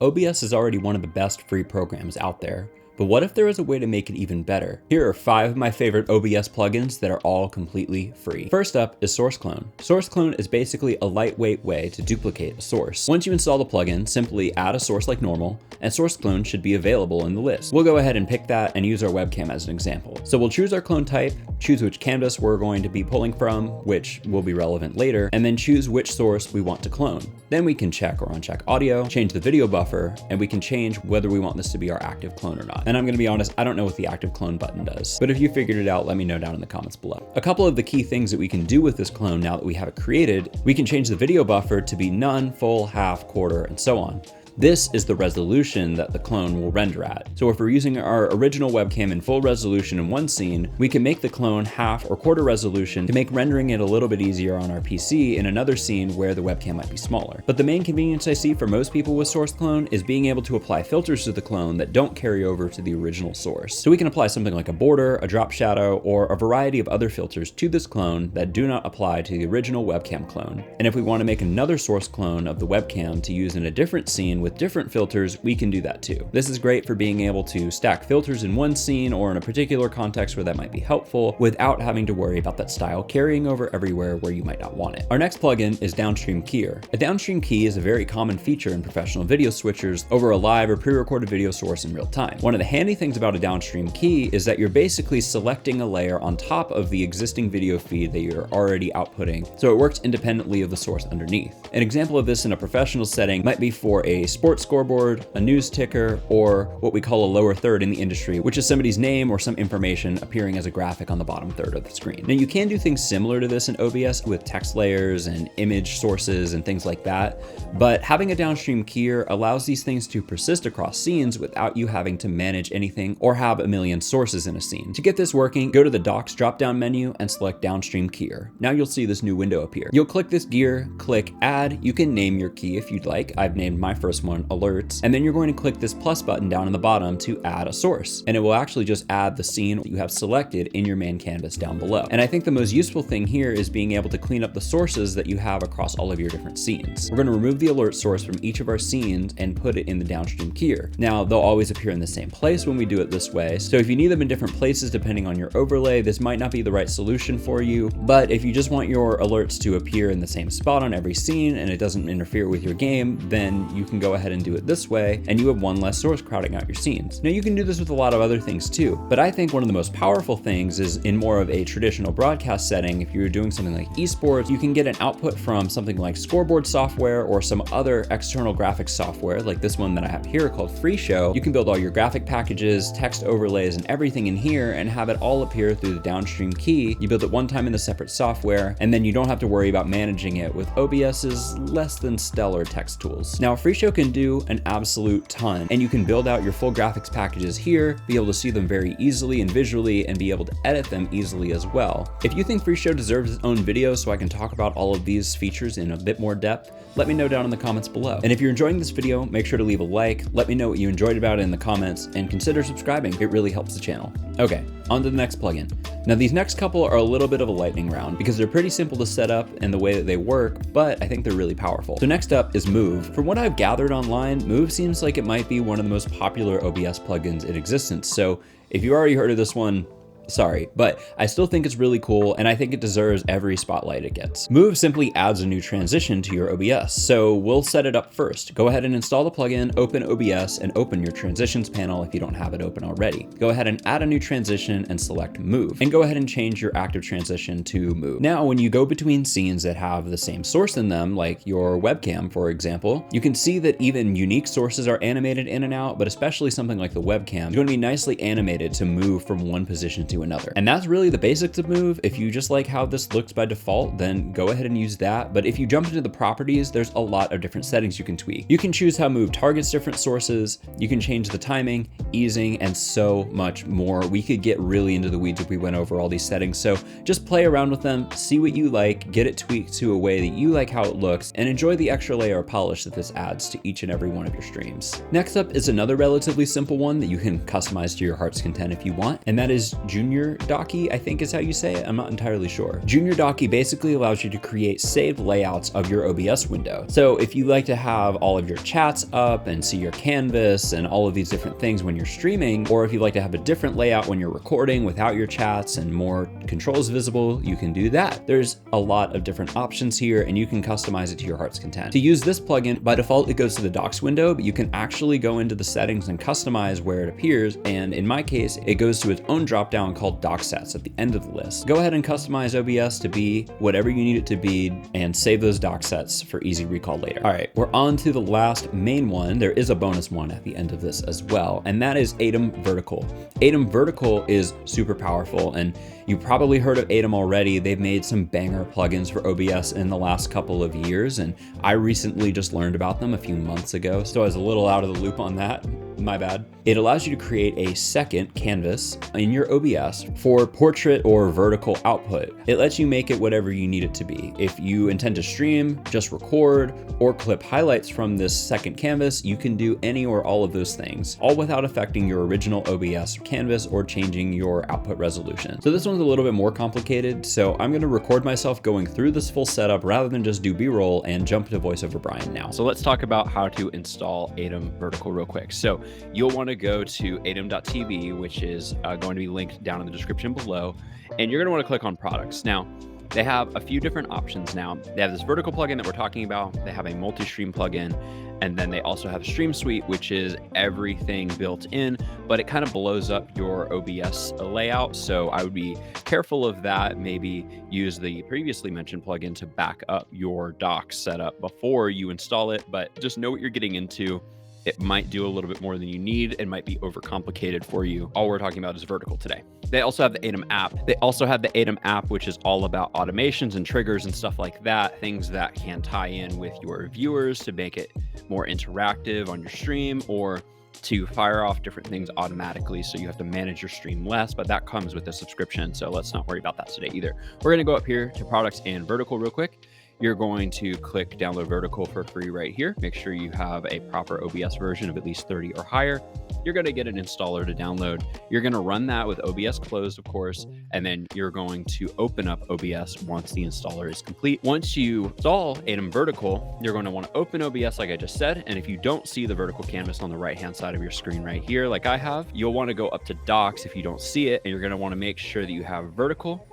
OBS is already one of the best free programs out there, but what if there was a way to make it even better? Here are 5 of my favorite OBS plugins that are all completely free. First up is Source Clone. Source Clone is basically a lightweight way to duplicate a source. Once you install the plugin, simply add a source like normal, and Source Clone should be available in the list. We'll go ahead and pick that and use our webcam as an example. So we'll choose our clone type, choose which canvas we're going to be pulling from, which will be relevant later, and then choose which source we want to clone. Then we can check or uncheck audio, change the video buffer, and we can change whether we want this to be our active clone or not. And I'm gonna be honest, I don't know what the active clone button does, but if you figured it out, let me know down in the comments below. A couple of the key things that we can do with this clone now that we have it created, we can change the video buffer to be none, full, half, quarter, and so on. This is the resolution that the clone will render at. So if we're using our original webcam in full resolution in one scene, we can make the clone half or quarter resolution to make rendering it a little bit easier on our PC in another scene where the webcam might be smaller. But the main convenience I see for most people with Source Clone is being able to apply filters to the clone that don't carry over to the original source. So we can apply something like a border, a drop shadow, or a variety of other filters to this clone that do not apply to the original webcam clone. And if we want to make another source clone of the webcam to use in a different scene with different filters, we can do that too. This is great for being able to stack filters in one scene or in a particular context where that might be helpful without having to worry about that style carrying over everywhere where you might not want it. Our next plugin is Downstream Keyer. A downstream key is a very common feature in professional video switchers over a live or pre-recorded video source in real time. One of the handy things about a downstream key is that you're basically selecting a layer on top of the existing video feed that you're already outputting, so it works independently of the source underneath. An example of this in a professional setting might be for a sports scoreboard, a news ticker, or what we call a lower third in the industry, which is somebody's name or some information appearing as a graphic on the bottom third of the screen. Now you can do things similar to this in OBS with text layers and image sources and things like that, but having a downstream keyer allows these things to persist across scenes without you having to manage anything or have a million sources in a scene. To get this working, go to the Docs drop-down menu and select Downstream Keyer. Now you'll see this new window appear. You'll click this gear, click Add. You can name your key if you'd like. I've named my first one Alerts, and then you're going to click this plus button down in the bottom to add a source, and it will actually just add the scene you have selected in your main canvas down below. And I think the most useful thing here is being able to clean up the sources that you have across all of your different scenes. We're going to remove the alert source from each of our scenes and put it in the downstream keyer. Now they'll always appear in the same place when we do it this way, so if you need them in different places depending on your overlay, this might not be the right solution for you, but if you just want your alerts to appear in the same spot on every scene and it doesn't interfere with your game, then you can go ahead and do it this way, and you have one less source crowding out your scenes. Now you can do this with a lot of other things too, but I think one of the most powerful things is in more of a traditional broadcast setting. If you're doing something like esports, you can get an output from something like scoreboard software or some other external graphics software like this one that I have here called FreeShow. You can build all your graphic packages, text overlays, and everything in here and have it all appear through the downstream key. You build it one time in the separate software, and then you don't have to worry about managing it with OBS's less than stellar text tools. Now FreeShow can do an absolute ton, and you can build out your full graphics packages here, be able to see them very easily and visually, and be able to edit them easily as well. If you think FreeShow deserves its own video so I can talk about all of these features in a bit more depth, let me know down in the comments below. And if you're enjoying this video, make sure to leave a like, let me know what you enjoyed about it in the comments, and consider subscribing. It really helps the channel. Okay, on to the next plugin. Now these next couple are a little bit of a lightning round because they're pretty simple to set up and the way that they work, but I think they're really powerful. So next up is Move. From what I've gathered online, Move seems like it might be one of the most popular OBS plugins in existence. So if you already heard of this one, sorry, but I still think it's really cool and I think it deserves every spotlight it gets. Move simply adds a new transition to your OBS, so we'll set it up first. Go ahead and install the plugin, open OBS, and open your transitions panel if you don't have it open already. Go ahead and add a new transition and select Move, and go ahead and change your active transition to Move. Now, when you go between scenes that have the same source in them, like your webcam, for example, you can see that even unique sources are animated in and out, but especially something like the webcam is going to be nicely animated to move from one position to another. And that's really the basics of Move. If you just like how this looks by default, then go ahead and use that. But if you jump into the properties, there's a lot of different settings you can tweak. You can choose how Move targets different sources. You can change the timing, easing, and so much more. We could get really into the weeds if we went over all these settings. So just play around with them, see what you like, get it tweaked to a way that you like how it looks, and enjoy the extra layer of polish that this adds to each and every one of your streams. Next up is another relatively simple one that you can customize to your heart's content if you want, and that is Junior Junior Docky, I think is how you say it. I'm not entirely sure. Junior Docky basically allows you to create saved layouts of your OBS window. So if you like to have all of your chats up and see your canvas and all of these different things when you're streaming, or if you like to have a different layout when you're recording without your chats and more controls visible, you can do that. There's a lot of different options here and you can customize it to your heart's content. To use this plugin, by default, it goes to the docs window, but you can actually go into the settings and customize where it appears. And in my case, it goes to its own dropdown called doc sets at the end of the list. Go ahead and customize OBS to be whatever you need it to be and save those doc sets for easy recall later. All right, we're on to the last main one. There is a bonus one at the end of this as well, and that is Atom Vertical. Atom Vertical is super powerful, and you probably heard of Atom already. They've made some banger plugins for OBS in the last couple of years, and I recently just learned about them a few months ago, so I was a little out of the loop on that. My bad. It allows you to create a second canvas in your OBS for portrait or vertical output. It lets you make it whatever you need it to be. If you intend to stream, just record, or clip highlights from this second canvas, you can do any or all of those things, all without affecting your original OBS canvas or changing your output resolution. So this one's a little bit more complicated, so I'm gonna record myself going through this full setup rather than just do B-roll and jump to VoiceOver Brian now. So let's talk about how to install Atom Vertical real quick. So you'll want to go to atom.tv, which is going to be linked down in the description below, and you're going to want to click on products. Now, they have a few different options now. They have this vertical plugin that we're talking about. They have a multi-stream plugin, and then they also have Stream Suite, which is everything built in, but it kind of blows up your OBS layout. So I would be careful of that. Maybe use the previously mentioned plugin to back up your dock setup before you install it, but just know what you're getting into. It might do a little bit more than you need and might be overcomplicated for you. All we're talking about is vertical today. They also have the Atom app. They also have the Atom app, which is all about automations and triggers and stuff like that, things that can tie in with your viewers to make it more interactive on your stream, or to fire off different things automatically, so you have to manage your stream less, but that comes with a subscription, so let's not worry about that today either. We're gonna go up here to products and vertical real quick. You're going to click download vertical for free right here. Make sure you have a proper OBS version of at least 30 or higher. You're going to get an installer to download. You're going to run that with OBS closed, of course, and then you're going to open up OBS once the installer is complete. Once you install Atom Vertical, you're going to want to open OBS like I just said, and if you don't see the vertical canvas on the right-hand side of your screen right here, like I have, you'll want to go up to docs if you don't see it, and you're going to want to make sure that you have vertical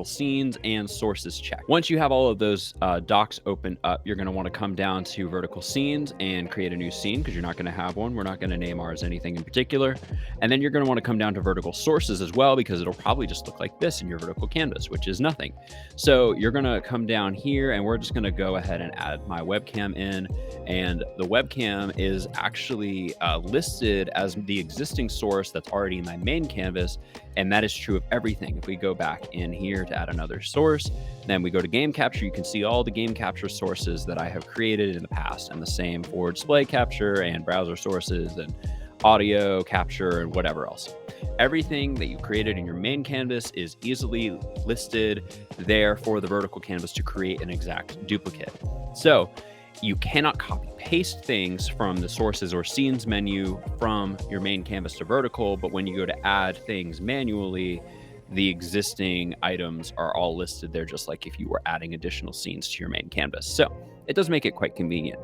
scenes, and sources checked. Once you have all of those docs open up, you're going to want to come down to vertical scenes and create a new scene, because you're not going to have one. We're not going to name ours anything in particular. And then you're going to want to come down to vertical sources as well, because it'll probably just look like this in your vertical canvas, which is nothing. So you're going to come down here, and we're just going to go ahead and add my webcam in. And the webcam is actually listed as the existing source that's already in my main canvas. And that is true of everything. If we go back in here to add another source, then we go to game capture, you can see all the game capture sources that I have created in the past, and the same for display capture and browser sources and audio capture and whatever else. Everything that you created in your main canvas is easily listed there for the vertical canvas to create an exact duplicate. So you cannot copy paste things from the sources or scenes menu from your main canvas to vertical, but when you go to add things manually, the existing items are all listed there, just like if you were adding additional scenes to your main canvas. So it does make it quite convenient.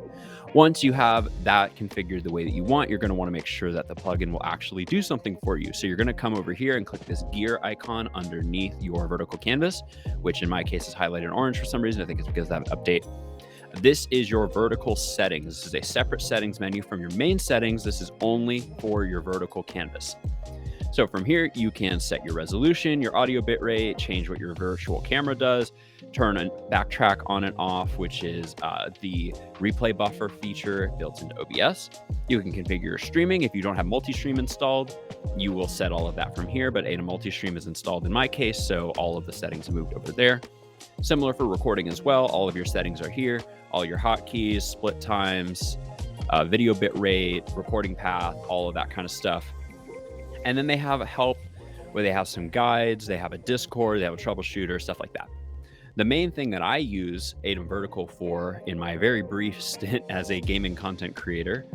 Once you have that configured the way that you want, you're going to want to make sure that the plugin will actually do something for you. So you're going to come over here and click this gear icon underneath your vertical canvas, which in my case is highlighted in orange for some reason. I think it's because I have an update. This is your vertical settings. This is a separate settings menu from your main settings. This is only for your vertical canvas. So from here, you can set your resolution, your audio bitrate, change what your virtual camera does, turn a backtrack on and off, which is the replay buffer feature built into OBS. You can configure your streaming. If you don't have multi-stream installed, you will set all of that from here, but Atom multi-stream is installed in my case, so all of the settings are moved over there. Similar for recording as well. All of your settings are here. All your hotkeys, split times, video bit rate, recording path, all of that kind of stuff. And then they have a help where they have some guides, they have a Discord, they have a troubleshooter, stuff like that. The main thing that I use Atom Vertical for in my very brief stint as a gaming content creator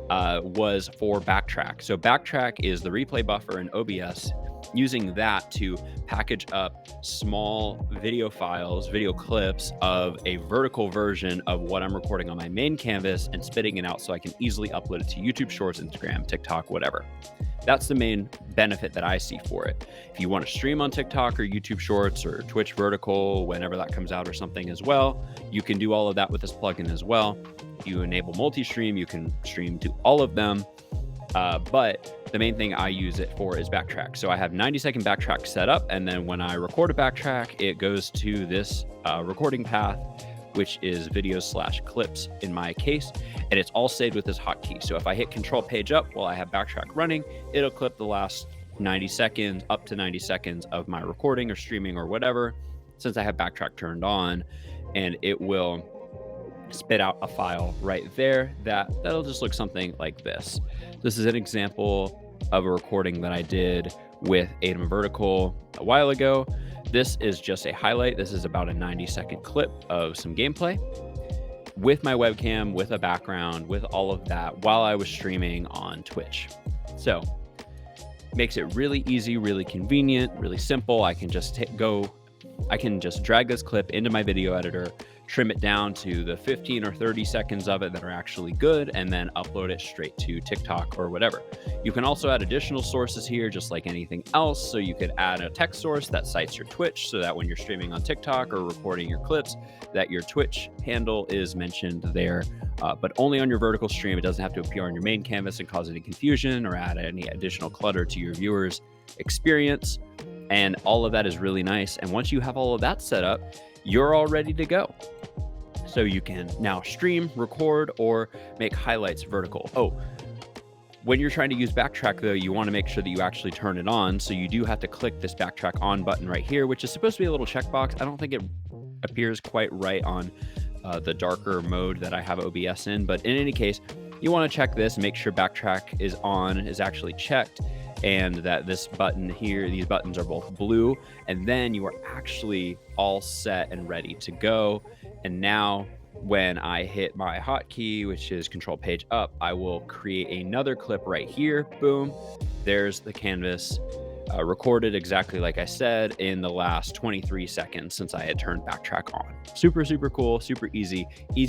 was for Backtrack. So Backtrack is the replay buffer in OBS. using that to package up small video files, video clips of a vertical version of what I'm recording on my main canvas and spitting it out so I can easily upload it to YouTube Shorts, Instagram, TikTok, whatever. That's the main benefit that I see for it. If you want to stream on TikTok or YouTube Shorts or Twitch Vertical, whenever that comes out or something as well, you can do all of that with this plugin as well. If you enable multi-stream, you can stream to all of them. But the main thing I use it for is backtrack. So I have 90-second backtrack set up, and then when I record a backtrack, it goes to this recording path, which is videos/clips in my case, and it's all saved with this hotkey. So if I hit Control Page Up while I have backtrack running, it'll clip the last 90 seconds, up to 90 seconds of my recording or streaming or whatever, since I have backtrack turned on, and it will spit out a file right there that'll just look something like this. This is an example of a recording that I did with Atom Vertical a while ago. This is just a highlight. This is about a 90-second clip of some gameplay with my webcam, with a background, with all of that while I was streaming on Twitch. So makes it really easy, really convenient, really simple. I can just drag this clip into my video editor, trim it down to the 15 or 30 seconds of it that are actually good, and then upload it straight to TikTok or whatever. You can also add additional sources here, just like anything else. So you could add a text source that cites your Twitch, so that when you're streaming on TikTok or recording your clips, that your Twitch handle is mentioned there, but only on your vertical stream. It doesn't have to appear on your main canvas and cause any confusion or add any additional clutter to your viewers' experience. And all of that is really nice. And once you have all of that set up, you're all ready to go. So you can now stream, record, or make highlights vertical. Oh, when you're trying to use backtrack though, you want to make sure that you actually turn it on. So you do have to click this backtrack on button right here, which is supposed to be a little checkbox. I don't think it appears quite right on the darker mode that I have OBS in, but in any case, you want to check this and make sure backtrack is on, is actually checked, and that this button here, these buttons are both blue, and then you are actually all set and ready to go. And now when I hit my hotkey, which is Control Page Up, I will create another clip right here. Boom, there's the canvas recorded exactly like I said in the last 23 seconds since I had turned backtrack on. Super, super cool, super easy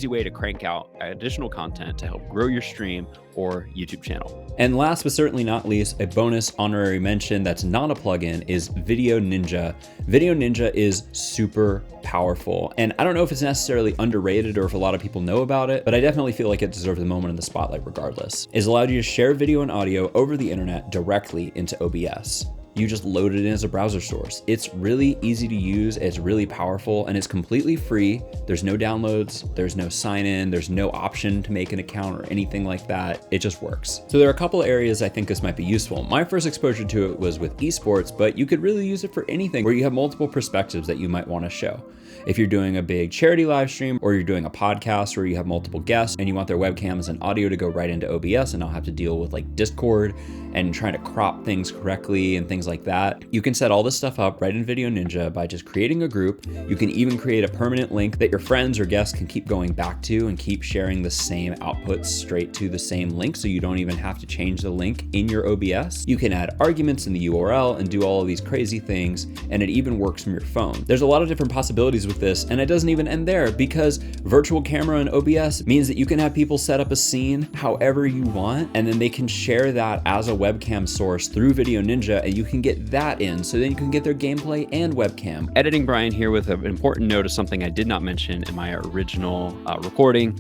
way to crank out additional content to help grow your stream or YouTube channel. And last but certainly not least, a bonus honorary mention that's not a plugin is Video Ninja. Video Ninja is super powerful, and I don't know if it's necessarily underrated or if a lot of people know about it, but I definitely feel like it deserves the moment in the spotlight regardless. It's allowed you to share video and audio over the internet directly into OBS. You just load it in as a browser source. It's really easy to use, it's really powerful, and it's completely free. There's no downloads, there's no sign in, there's no option to make an account or anything like that. It just works. So there are a couple areas I think this might be useful. My first exposure to it was with esports, but you could really use it for anything where you have multiple perspectives that you might want to show. If you're doing a big charity live stream, or you're doing a podcast where you have multiple guests and you want their webcams and audio to go right into OBS and not have to deal with like Discord and trying to crop things correctly and things like that, you can set all this stuff up right in Video Ninja by just creating a group. You can even create a permanent link that your friends or guests can keep going back to and keep sharing the same outputs straight to the same link, so you don't even have to change the link in your OBS. You can add arguments in the URL and do all of these crazy things, and it even works from your phone. There's a lot of different possibilities with this, and it doesn't even end there, because virtual camera in OBS means that you can have people set up a scene however you want, and then they can share that as a webcam source through Video Ninja, and you can get that in, so then you can get their gameplay and webcam. Editing Brian here with an important note of something I did not mention in my original recording.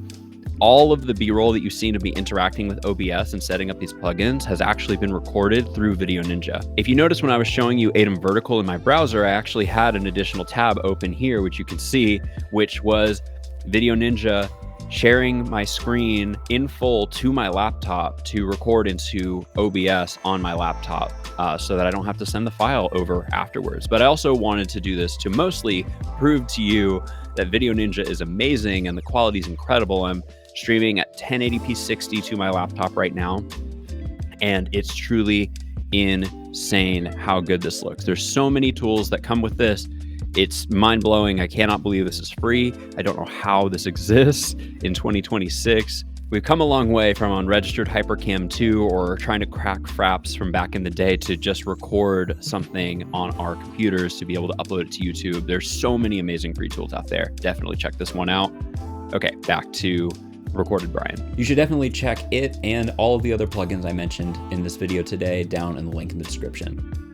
All of the B-roll that you seem to be interacting with OBS and setting up these plugins has actually been recorded through Video Ninja. If you notice when I was showing you Atom Vertical in my browser, I actually had an additional tab open here, which you can see, which was Video Ninja sharing my screen in full to my laptop to record into OBS on my laptop, so that I don't have to send the file over afterwards. But I also wanted to do this to mostly prove to you that Video Ninja is amazing and the quality is incredible. I'm streaming at 1080p 60 to my laptop right now, and it's truly insane how good this looks. There's so many tools that come with this. It's mind-blowing. I cannot believe this is free. I don't know how this exists in 2026. We've come a long way from unregistered HyperCam 2 or trying to crack Fraps from back in the day to just record something on our computers to be able to upload it to YouTube. There's so many amazing free tools out there. Definitely check this one out. Okay, back to Recorded Brian. You should definitely check it and all of the other plugins I mentioned in this video today down in the link in the description.